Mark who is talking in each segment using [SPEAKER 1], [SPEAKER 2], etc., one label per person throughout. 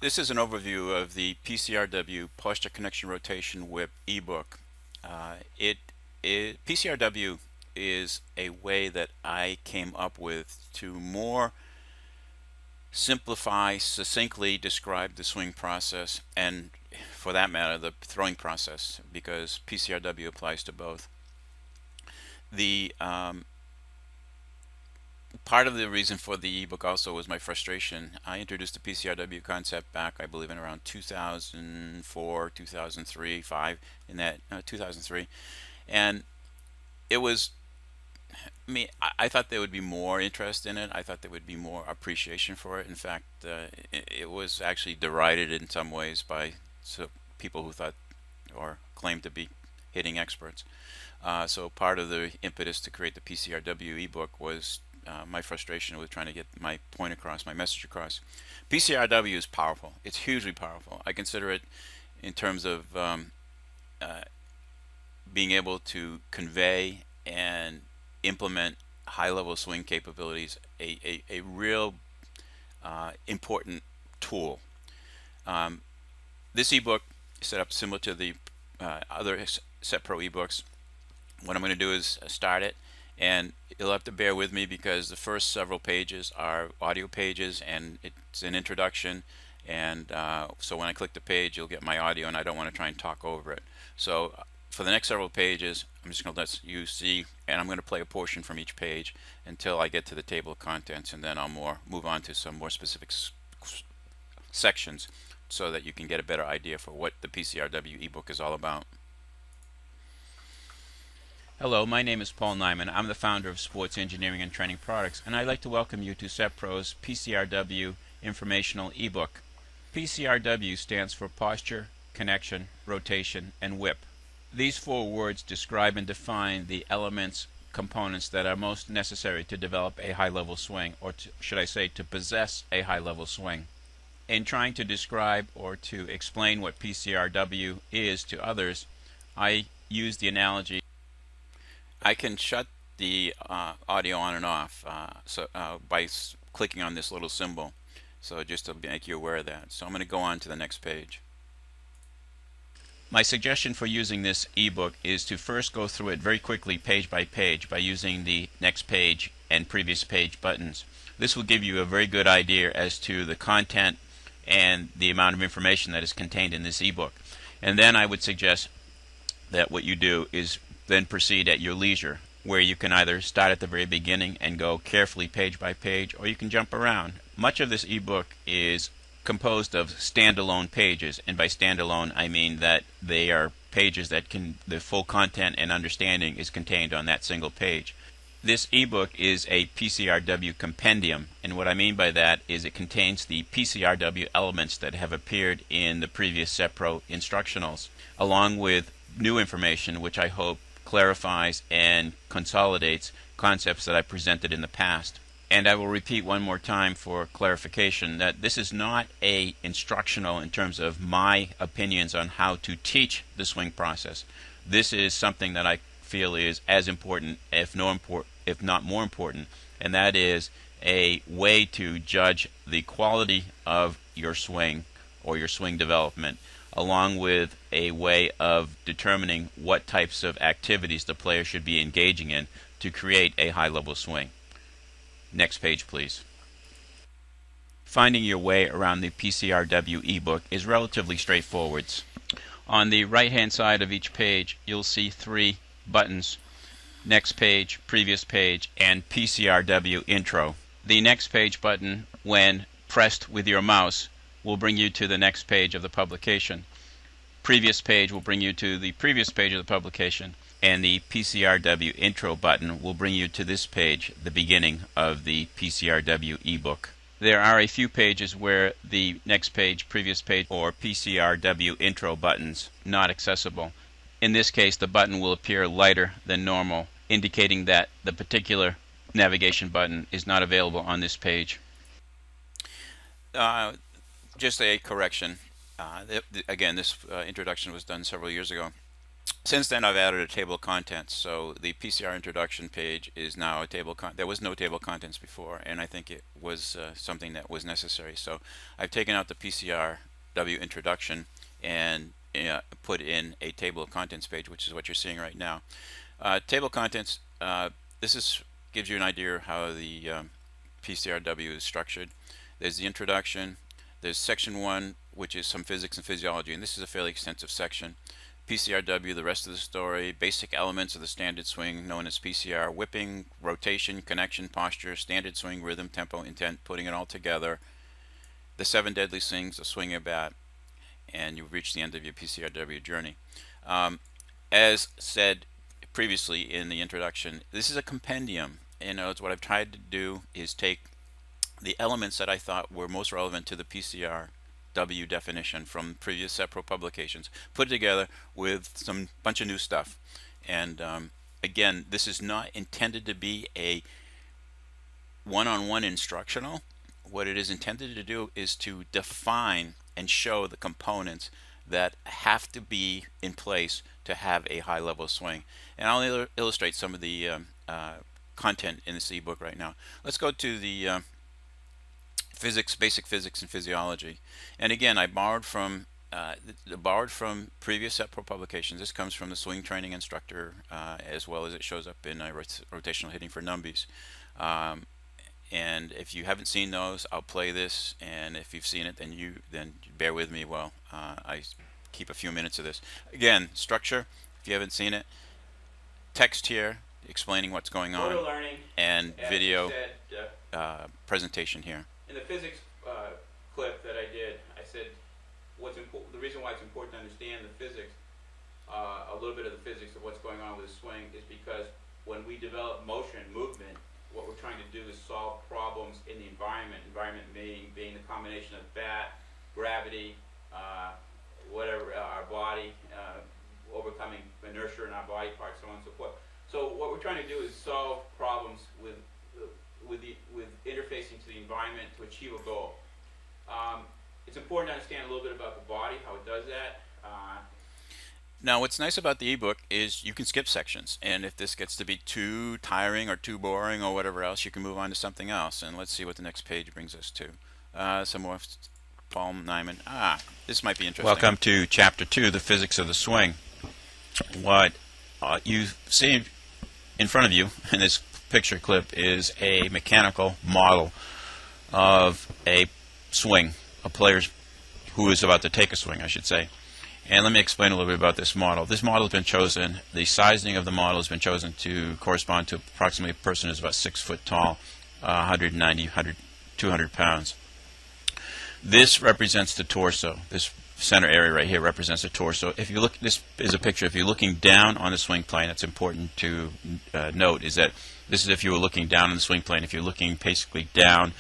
[SPEAKER 1] This is an overview of the PCRW Posture Connection Rotation Whip ebook. PCRW is a way that I came up with to more simplify, succinctly describe the swing process, and for that matter the throwing process, because PCRW applies to both. The part of the reason for the ebook also was my frustration. I introduced the PCRW concept back, I believe, in around 2004, 2003, 5, in that 2003, and it was I thought there would be more interest in it. I thought there would be more appreciation for it. In fact, it was actually derided in some ways by people who thought or claimed to be hitting experts. So part of the impetus to create the PCRW ebook was my frustration with trying to get my point across, my message across. PCRW is powerful. It's hugely powerful. I consider it, in terms of being able to convey and implement high-level swing capabilities, a real important tool. This ebook is set up similar to the other Set Pro ebooks. What I'm going to do is start it, and you'll have to bear with me because the first several pages are audio pages and it's an introduction, and so when I click the page you'll get my audio, and I don't want to try and talk over it. So for the next several pages I'm just going to let you see, and I'm going to play a portion from each page until I get to the table of contents, and then I'll move on to some more specific sections so that you can get a better idea for what the PCRW ebook is all about. Hello, my name is Paul Nyman. I'm the founder of Sports Engineering and Training Products, and I'd like to welcome you to Set Pro's PCRW informational ebook. PCRW stands for Posture, Connection, Rotation, and Whip. These four words describe and define the elements, components that are most necessary to develop a high-level swing, or should I say to possess a high-level swing. In trying to describe or to explain what PCRW is to others, I use the analogy. I can shut the audio on and off by clicking on this little symbol, so just to make you aware of that. So I'm going to go on to the next page. My suggestion for using this ebook is to first go through it very quickly page by page by using the next page and previous page buttons. This will give you a very good idea as to the content and the amount of information that is contained in this ebook. And then I would suggest that what you do is then proceed at your leisure, where you can either start at the very beginning and go carefully page by page, or you can jump around. Much of this ebook is composed of standalone pages, and by standalone I mean that they are pages that the full content and understanding is contained on that single page. This ebook is a PCRW compendium, and what I mean by that is it contains the PCRW elements that have appeared in the previous Set Pro instructionals, along with new information which I hope clarifies and consolidates concepts that I presented in the past. And I will repeat one more time for clarification that this is not a instructional in terms of my opinions on how to teach the swing process. This is something that I feel is as important, if not more important, and that is a way to judge the quality of your swing or your swing development, along with a way of determining what types of activities the player should be engaging in to create a high-level swing. Next page, please. Finding your way around the PCRW ebook is relatively straightforward. On the right-hand side of each page, you'll see three buttons: Next Page, Previous Page, and PCRW Intro. The Next Page button, when pressed with your mouse, will bring you to the next page of the publication. Previous Page will bring you to the previous page of the publication, and the PCRW Intro button will bring you to this page, the beginning of the PCRW ebook. There are a few pages where the Next Page, Previous Page, or PCRW Intro buttons not accessible. In this case, the button will appear lighter than normal, indicating that the particular navigation button is not available on this page. Just a correction. Again, this introduction was done several years ago. Since then, I've added a table of contents. So the PCR introduction page is now a table. There was no table of contents before, and I think it was something that was necessary. So I've taken out the PCRW introduction and put in a table of contents page, which is what you're seeing right now. Table of contents. Gives you an idea of how the PCRW is structured. There's the introduction. There's section 1, which is some physics and physiology, and this is a fairly extensive section. PCRW, the rest of the story, basic elements of the standard swing known as PCR, whipping, rotation, connection, posture, standard swing, rhythm, tempo, intent, putting it all together, the 7 deadly swings of swinging a bat, and you've reached the end of your PCRW journey. As said previously in the introduction, this is a compendium. What I've tried to do is take the elements that I thought were most relevant to the PCRW definition from previous SEPRO publications, put it together with some bunch of new stuff. And again, this is not intended to be a one-on-one instructional. What it is intended to do is to define and show the components that have to be in place to have a high level swing. And I'll illustrate some of the content in this ebook right now. Let's go to the basic physics and physiology. And again, I borrowed from previous SEPRO publications. This comes from the Swing Training Instructor, as well as it shows up in Rotational Hitting for Numbies. And if you haven't seen those, I'll play this, and if you've seen it, then bear with me while I keep a few minutes of this. Again, structure, if you haven't seen it, text here explaining what's going on, and video presentation here.
[SPEAKER 2] In the physics clip that I did, I said the reason why it's important to understand the physics, a little bit of the physics of what's going on with the swing, is because when we develop movement, what we're trying to do is solve problems in the environment. Environment being the combination of bat, gravity, whatever, our body, overcoming inertia in our body parts, so on and so forth. So what we're trying to do is solve problems with interfacing to the environment to achieve a goal. It's important to understand a little bit about the body, how it does that.
[SPEAKER 1] Now, what's nice about the ebook is you can skip sections, and if this gets to be too tiring or too boring or whatever else, you can move on to something else. And let's see what the next page brings us to. Some more Paul Nyman. This might be interesting. Welcome to Chapter 2, The Physics of the Swing. What you see in front of you in this picture clip is a mechanical model of a swing, a player who is about to take a swing, I should say. And let me explain a little bit about this model. This model has been chosen, the sizing of the model has been chosen to correspond to approximately a person who's about 6 foot tall, 190, 200 pounds. This represents the torso. This center area right here represents the torso. If you look, this is a picture. If you're looking down on the swing plane, it's important to note is that this is if you were looking down on the swing plane. If you're looking basically down,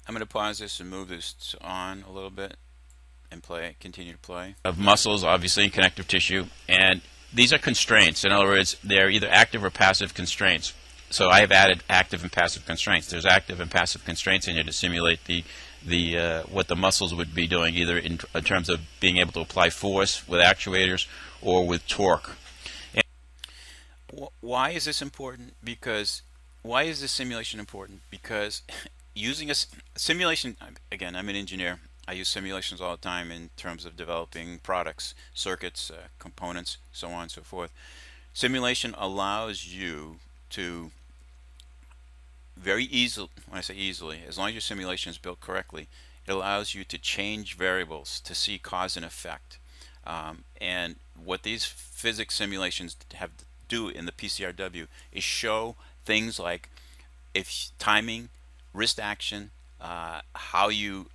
[SPEAKER 1] I'm going to pause this and move this on a little bit and continue to play. Of muscles, obviously, connective tissue, and these are constraints. In other words, they're either active or passive constraints. So I have added active and passive constraints. There's active and passive constraints in here to simulate what the muscles would be doing, either in terms of being able to apply force with actuators or with torque. And why is this important? Why is this simulation important? Because using a simulation, again, I'm an engineer. I use simulations all the time in terms of developing products, circuits, components, so on and so forth. Simulation allows you to very easily, when I say easily, as long as your simulation is built correctly, it allows you to change variables to see cause and effect. And what these physics simulations have to do in the PCRW is show things like timing, wrist action, how you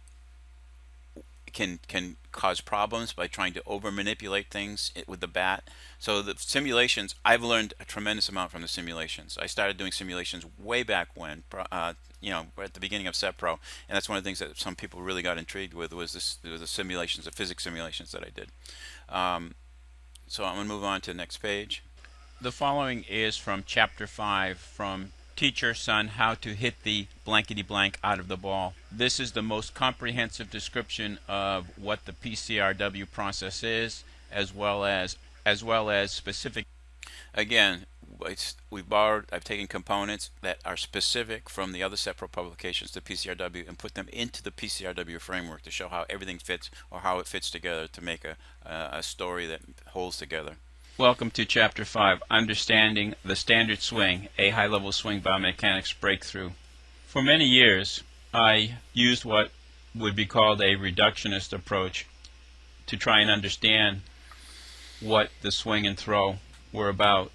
[SPEAKER 1] can cause problems by trying to over manipulate things with the bat. So the simulations, I've learned a tremendous amount from the simulations. I started doing simulations way back when, at the beginning of SEPRO, and that's one of the things that some people really got intrigued with was the simulations, the physics simulations that I did. So I'm going to move on to the next page. The following is from Chapter 5, from Teach Your Son How to Hit the Blankety Blank Out of the Ball. This is the most comprehensive description of what the PCRW process is, as well as as well as specific. Again, I've taken components that are specific from the other SEPRO publications to PCRW and put them into the PCRW framework to show how everything fits, or how it fits together to make a story that holds together. Welcome to Chapter 5, Understanding the Standard Swing, a High-Level Swing Biomechanics Breakthrough. For many years, I used what would be called a reductionist approach to try and understand what the swing and throw were about,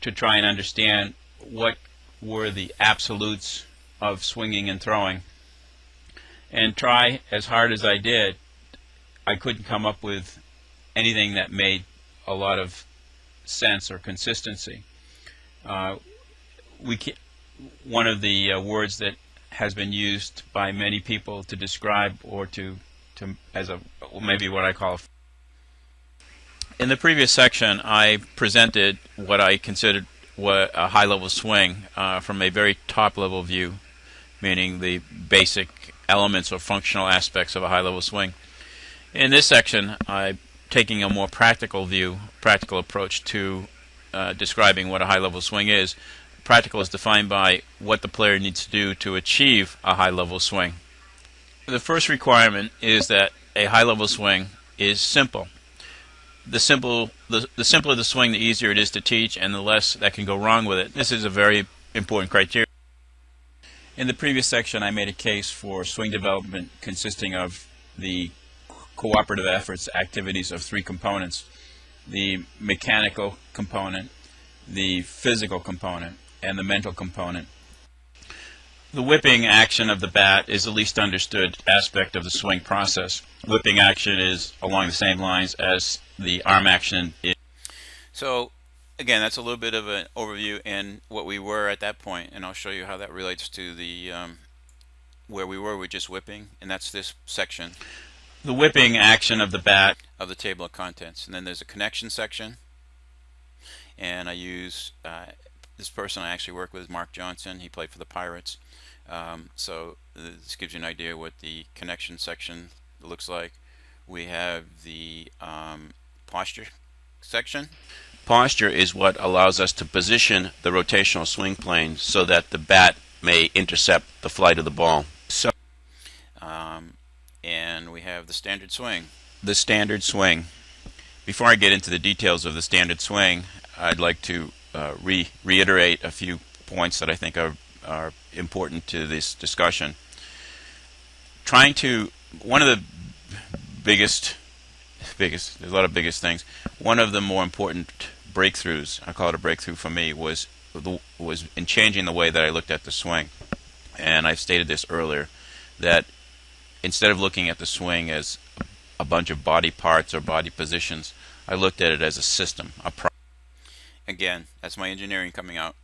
[SPEAKER 1] to try and understand what were the absolutes of swinging and throwing. And try as hard as I did, I couldn't come up with anything that made a lot of sense or consistency. One of the words that has been used by many people to describe, or as maybe what I call. In the previous section, I presented what I considered a high-level swing from a very top-level view, meaning the basic elements or functional aspects of a high-level swing. In this section, I'm taking a more practical approach to describing what a high-level swing is. Practical is defined by what the player needs to do to achieve a high-level swing. The first requirement is that a high-level swing is simple. The simpler the swing, the easier it is to teach, and the less that can go wrong with it. This is a very important criteria. In the previous section, I made a case for swing development consisting of the cooperative efforts, activities of three components: the mechanical component, the physical component, and the mental component. The whipping action of the bat is the least understood aspect of the swing process. Whipping action is along the same lines as the arm action is. So again, that's a little bit of an overview in what we were at that point, and I'll show you how that relates to the where we were with just whipping, and that's this section. The whipping action of the bat of the table of contents, and then there's a connection section, and I use this person I actually work with is Mark Johnson. He played for the Pirates. So this gives you an idea what the connection section looks like. We have the posture section. Posture is what allows us to position the rotational swing plane so that the bat may intercept the flight of the ball. And we have the standard swing. The standard swing. Before I get into the details of the standard swing, I'd like to reiterate a few points that I think are important to this discussion. One of the biggest, there's a lot of biggest things. One of the more important breakthroughs, I call it a breakthrough for me, was in changing the way that I looked at the swing. And I've stated this earlier, that instead of looking at the swing as a bunch of body parts or body positions, I looked at it as a system, Again, that's my engineering coming out.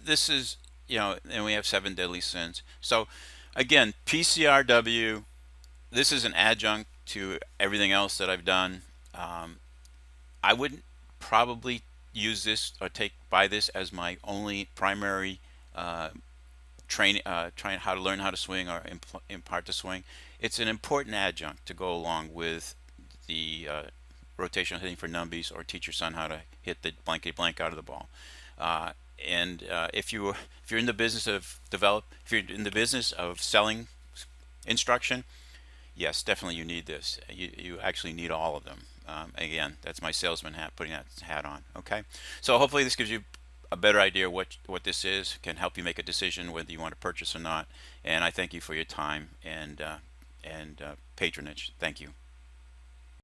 [SPEAKER 1] This is, and we have 7 deadly sins. So again, PCRW, this is an adjunct to everything else that I've done. I wouldn't probably use this or buy this as my only primary trying how to learn how to swing or impart the swing. It's an important adjunct to go along with the rotational hitting for numbies, or teach your son how to hit the blankety blank out of the ball. If you're in the business of selling instruction, yes, definitely you need this. You actually need all of them. Again, that's my salesman hat, putting that hat on. Okay, so hopefully this gives you a better idea what this is, can help you make a decision whether you want to purchase or not. And I thank you for your time and patronage. Thank you.